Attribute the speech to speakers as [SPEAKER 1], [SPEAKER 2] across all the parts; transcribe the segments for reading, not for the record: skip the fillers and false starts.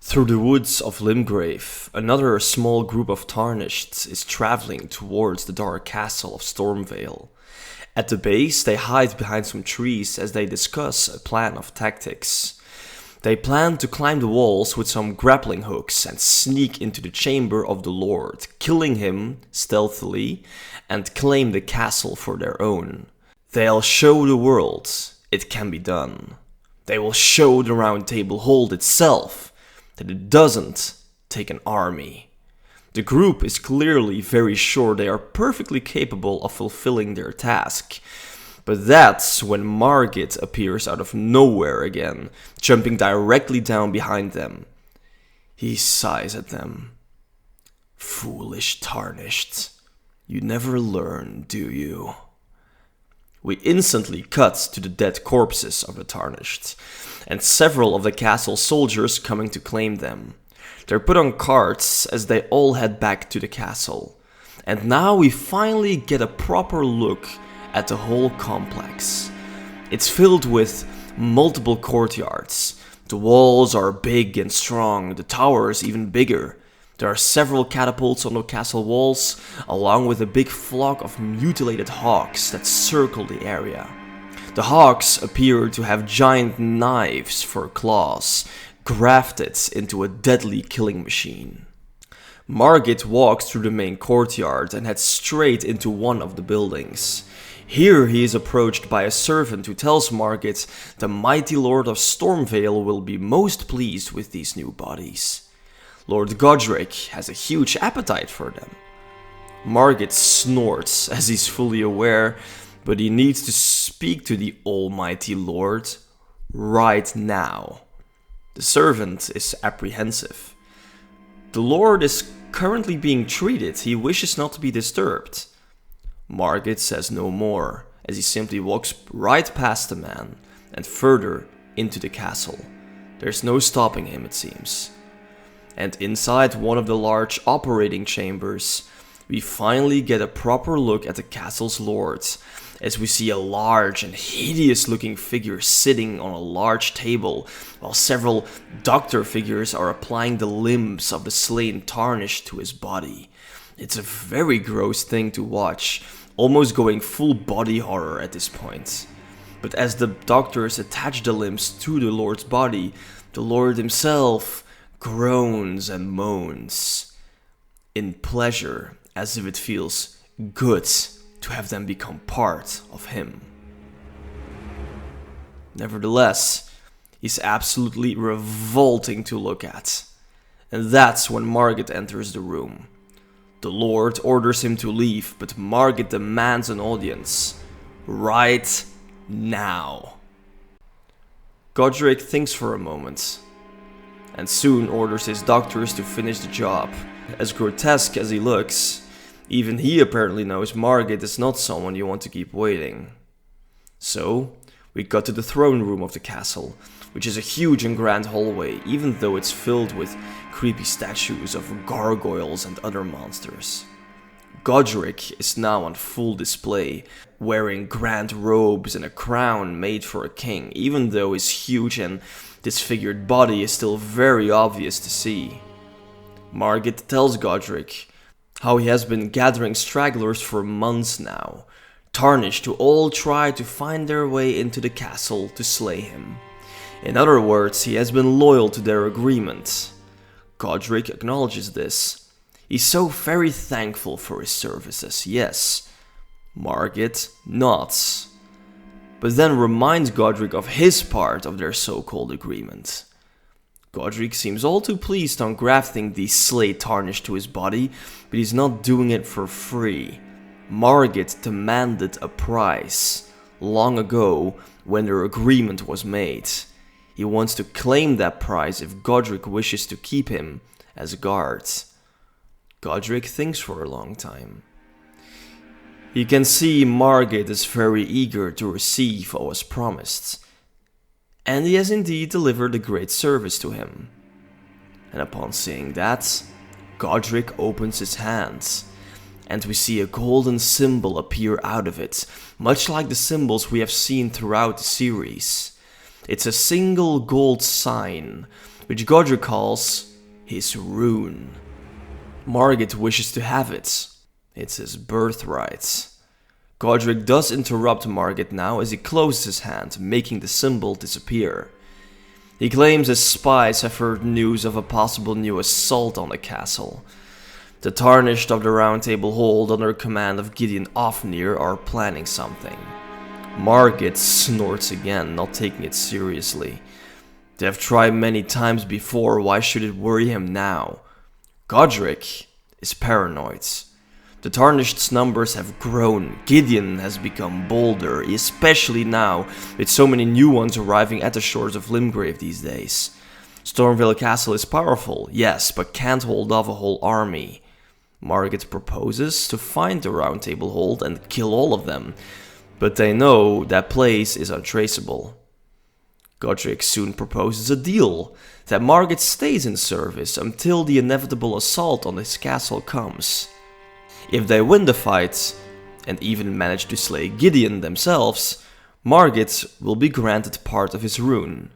[SPEAKER 1] Through the woods of Limgrave, another small group of Tarnished is traveling towards the dark castle of Stormveil. At the base, they hide behind some trees as they discuss a plan of tactics. They plan to climb the walls with some grappling hooks and sneak into the chamber of the Lord, killing him stealthily, and claim the castle for their own. They'll show the world it can be done. They will show the Roundtable Hold itself that it doesn't take an army. The group is clearly very sure they are perfectly capable of fulfilling their task. But that's when Margit appears out of nowhere again, jumping directly down behind them. He sighs at them. "Foolish Tarnished, you never learn, do you?" We instantly cut to the dead corpses of the Tarnished, and several of the castle soldiers coming to claim them. They're put on carts as they all head back to the castle. And now we finally get a proper look at the whole complex. It's filled with multiple courtyards. The walls are big and strong, the towers even bigger. There are several catapults on the castle walls, along with a big flock of mutilated hawks that circle the area. The hawks appear to have giant knives for claws, grafted into a deadly killing machine. Margit walks through the main courtyard and heads straight into one of the buildings. Here he is approached by a servant who tells Margit the mighty Lord of Stormveil will be most pleased with these new bodies. Lord Godric has a huge appetite for them. Margit snorts as he's fully aware, but he needs to speak to the almighty Lord right now. The servant is apprehensive. The Lord is currently being treated. He wishes not to be disturbed. Margit says no more, as he simply walks right past the man and further into the castle. There's no stopping him, it seems. And inside one of the large operating chambers, we finally get a proper look at the castle's lords, as we see a large and hideous looking figure sitting on a large table, while several doctor figures are applying the limbs of the slain Tarnished to his body. It's a very gross thing to watch, almost going full body horror at this point. But as the doctors attach the limbs to the Lord's body, the Lord himself groans and moans in pleasure, as if it feels good to have them become part of him. Nevertheless, he's absolutely revolting to look at. And that's when Margit enters the room. The Lord orders him to leave, but Margit demands an audience. Right now. Godric thinks for a moment, and soon orders his doctors to finish the job. As grotesque as he looks, even he apparently knows Margit is not someone you want to keep waiting. So, we got to the throne room of the castle, which is a huge and grand hallway, even though it's filled with creepy statues of gargoyles and other monsters. Godric is now on full display, wearing grand robes and a crown made for a king, even though his huge and disfigured body is still very obvious to see. Margit tells Godric how he has been gathering stragglers for months now, Tarnished, who all try to find their way into the castle to slay him. In other words, he has been loyal to their agreement. Godric acknowledges this. He's so very thankful for his services, yes. Margit nods, but then reminds Godric of his part of their so-called agreement. Godric seems all too pleased on grafting the slay Tarnished to his body, but he's not doing it for free. Margit demanded a price long ago when their agreement was made. He wants to claim that price if Godric wishes to keep him as a guard. Godric thinks for a long time. You can see Margit is very eager to receive what was promised, and he has indeed delivered a great service to him. And upon seeing that, Godric opens his hands, and we see a golden symbol appear out of it, much like the symbols we have seen throughout the series. It's a single gold sign which Godric calls his rune. Margit wishes to have it. It's his birthright. Godric does interrupt Margit now as he closes his hand, making the symbol disappear. He claims his spies have heard news of a possible new assault on the castle. The Tarnished of the Roundtable Hold under command of Gideon Ofnir are planning something. Margit snorts again, not taking it seriously. They have tried many times before, why should it worry him now? Godric is paranoid. The Tarnished's numbers have grown. Gideon has become bolder, especially now with so many new ones arriving at the shores of Limgrave these days. Stormveil Castle is powerful, yes, but can't hold off a whole army. Margit proposes to find the Roundtable Hold and kill all of them, but they know that place is untraceable. Godric soon proposes a deal, that Margit stays in service until the inevitable assault on his castle comes. If they win the fight, and even manage to slay Gideon themselves, Margit will be granted part of his rune.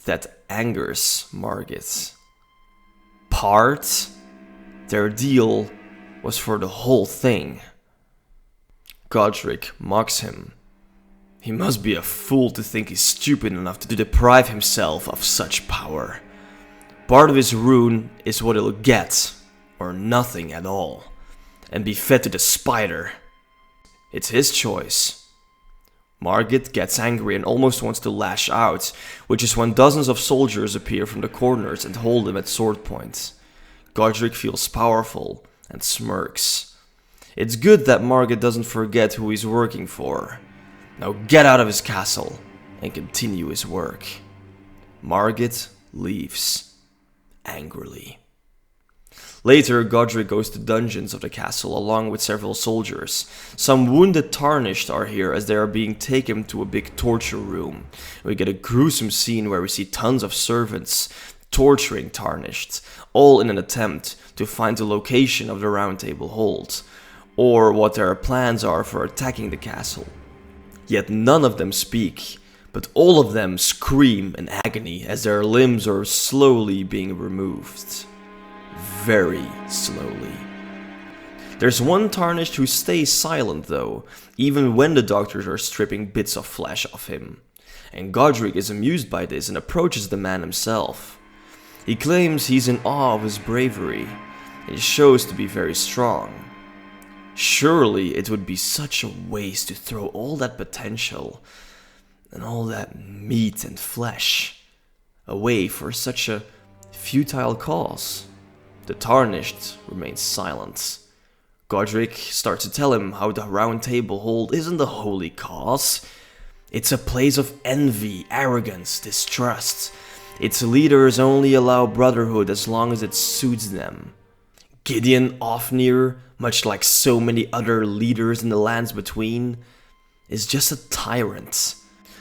[SPEAKER 1] That angers Margit. Part? Their deal was for the whole thing. Godric mocks him. He must be a fool to think he's stupid enough to deprive himself of such power. Part of his rune is what he'll get, or nothing at all, and be fed to the spider. It's his choice. Margit gets angry and almost wants to lash out, which is when dozens of soldiers appear from the corners and hold him at sword point. Godric feels powerful and smirks. It's good that Margit doesn't forget who he's working for. Now get out of his castle and continue his work. Margit leaves, angrily. Later, Godric goes to dungeons of the castle along with several soldiers. Some wounded Tarnished are here as they are being taken to a big torture room. We get a gruesome scene where we see tons of servants torturing Tarnished, all in an attempt to find the location of the Roundtable Hold, or what their plans are for attacking the castle. Yet none of them speak, but all of them scream in agony as their limbs are slowly being removed. Very slowly. There's one Tarnished who stays silent though, even when the doctors are stripping bits of flesh off him. And Godric is amused by this and approaches the man himself. He claims he's in awe of his bravery, and he shows to be very strong. Surely it would be such a waste to throw all that potential and all that meat and flesh away for such a futile cause. The Tarnished remains silent. Godric starts to tell him how the Roundtable Hold isn't a holy cause. It's a place of envy, arrogance, distrust. Its leaders only allow brotherhood as long as it suits them. Gideon Ofnir, much like so many other leaders in the lands between, is just a tyrant.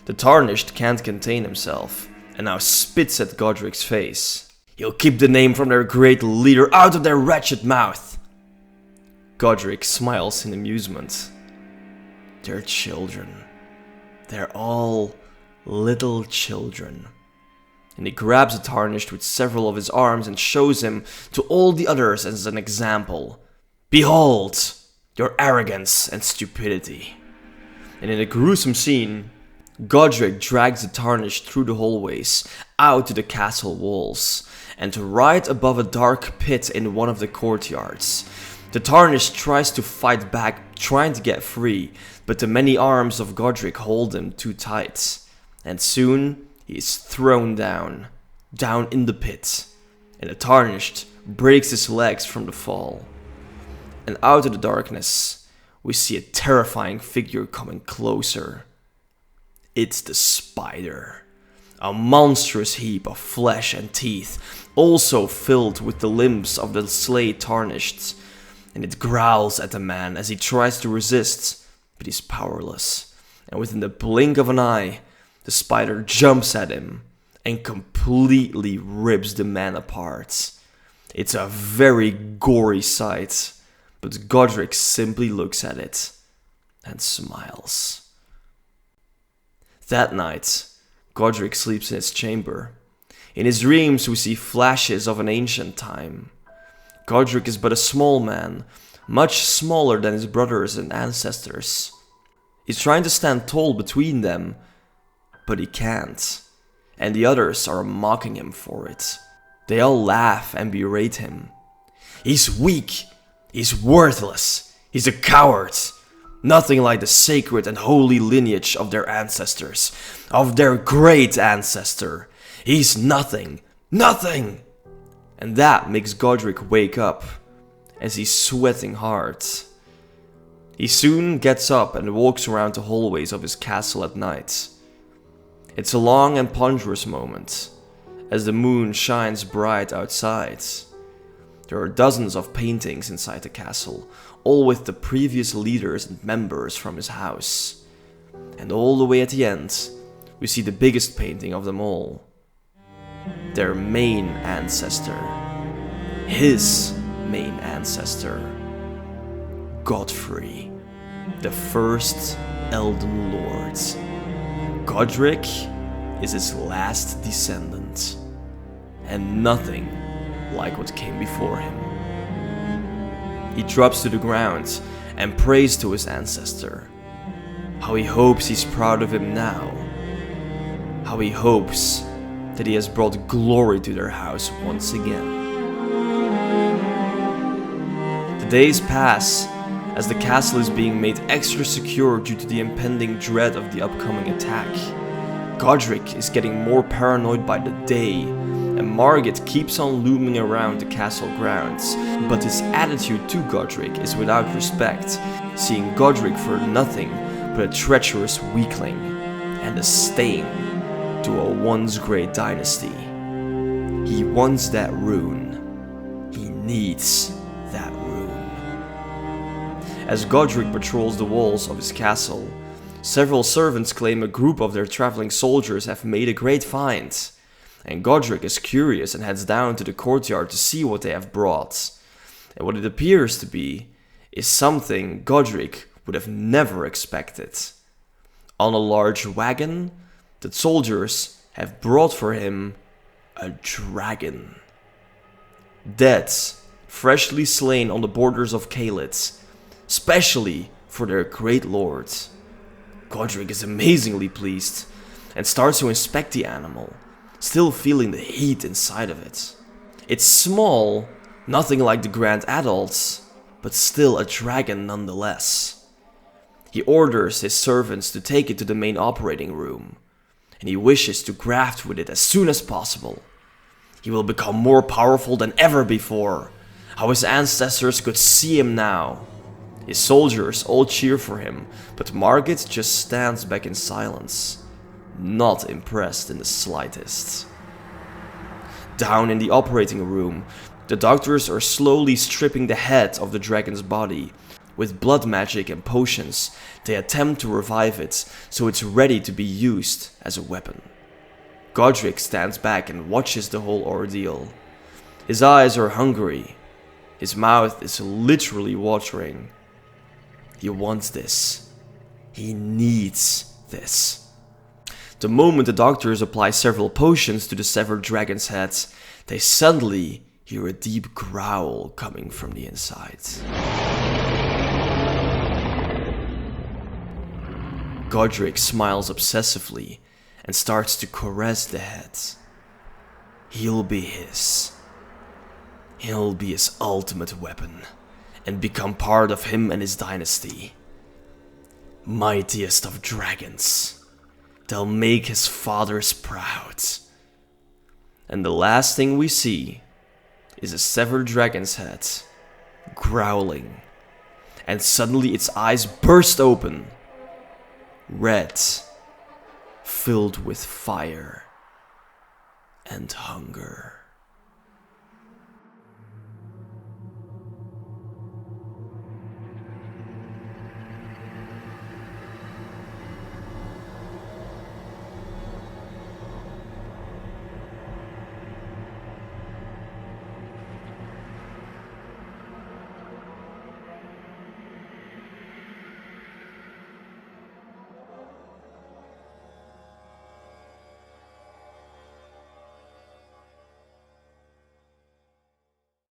[SPEAKER 1] The Tarnished can't contain himself, and now spits at Godric's face. He'll keep the name from their great leader out of their wretched mouth. Godric smiles in amusement. They're children. They're all little children. And he grabs the Tarnished with several of his arms and shows him to all the others as an example. Behold your arrogance and stupidity. And in a gruesome scene, Godric drags the Tarnished through the hallways, out to the castle walls, and to right above a dark pit in one of the courtyards. The Tarnished tries to fight back, trying to get free, but the many arms of Godric hold him too tight. And soon, he is thrown down in the pit, and the Tarnished breaks his legs from the fall. And out of the darkness, we see a terrifying figure coming closer. It's the spider, a monstrous heap of flesh and teeth, also filled with the limbs of the slayed Tarnished, and it growls at the man as he tries to resist, but he's powerless, and within the blink of an eye, the spider jumps at him and completely rips the man apart. It's a very gory sight, but Godric simply looks at it and smiles. That night, Godric sleeps in his chamber. In his dreams we see flashes of an ancient time. Godric is but a small man, much smaller than his brothers and ancestors. He's trying to stand tall between them, but he can't, and the others are mocking him for it. They all laugh and berate him. He's weak, he's worthless, he's a coward. Nothing like the sacred and holy lineage of their ancestors, of their great ancestor. He's nothing, nothing! And that makes Godric wake up, as he's sweating hard. He soon gets up and walks around the hallways of his castle at night. It's a long and ponderous moment, as the moon shines bright outside. There are dozens of paintings inside the castle, all with the previous leaders and members from his house. And all the way at the end, we see the biggest painting of them all. Their main ancestor. His main ancestor. Godfrey, the first Elden Lord. Godric is his last descendant, and nothing like what came before him. He drops to the ground and prays to his ancestor. How he hopes he's proud of him now. How he hopes that he has brought glory to their house once again. The days pass as the castle is being made extra secure due to the impending dread of the upcoming attack. Godric is getting more paranoid by the day, and Margit keeps on looming around the castle grounds, but his attitude to Godric is without respect, seeing Godric for nothing but a treacherous weakling, and a stain to a once great dynasty. He wants that rune. He needs that rune. As Godric patrols the walls of his castle, several servants claim a group of their traveling soldiers have made a great find, and Godric is curious and heads down to the courtyard to see what they have brought. And what it appears to be is something Godric would have never expected. On a large wagon, the soldiers have brought for him a dragon. Dead, freshly slain on the borders of Caelid, specially for their great lord. Godric is amazingly pleased and starts to inspect the animal, still feeling the heat inside of it. It's small, nothing like the grand adults, but still a dragon nonetheless. He orders his servants to take it to the main operating room, and he wishes to graft with it as soon as possible. He will become more powerful than ever before. How his ancestors could see him now. His soldiers all cheer for him, but Margit just stands back in silence, not impressed in the slightest. Down in the operating room, the doctors are slowly stripping the head of the dragon's body. With blood magic and potions, they attempt to revive it so it's ready to be used as a weapon. Godric stands back and watches the whole ordeal. His eyes are hungry. His mouth is literally watering. He wants this. He needs this. The moment the doctors apply several potions to the severed dragon's head, they suddenly hear a deep growl coming from the inside. Godric smiles obsessively and starts to caress the head. He'll be his. He'll be his ultimate weapon and become part of him and his dynasty. Mightiest of dragons. They'll make his fathers proud. And the last thing we see is a severed dragon's head, growling. And suddenly its eyes burst open. Red, filled with fire and hunger.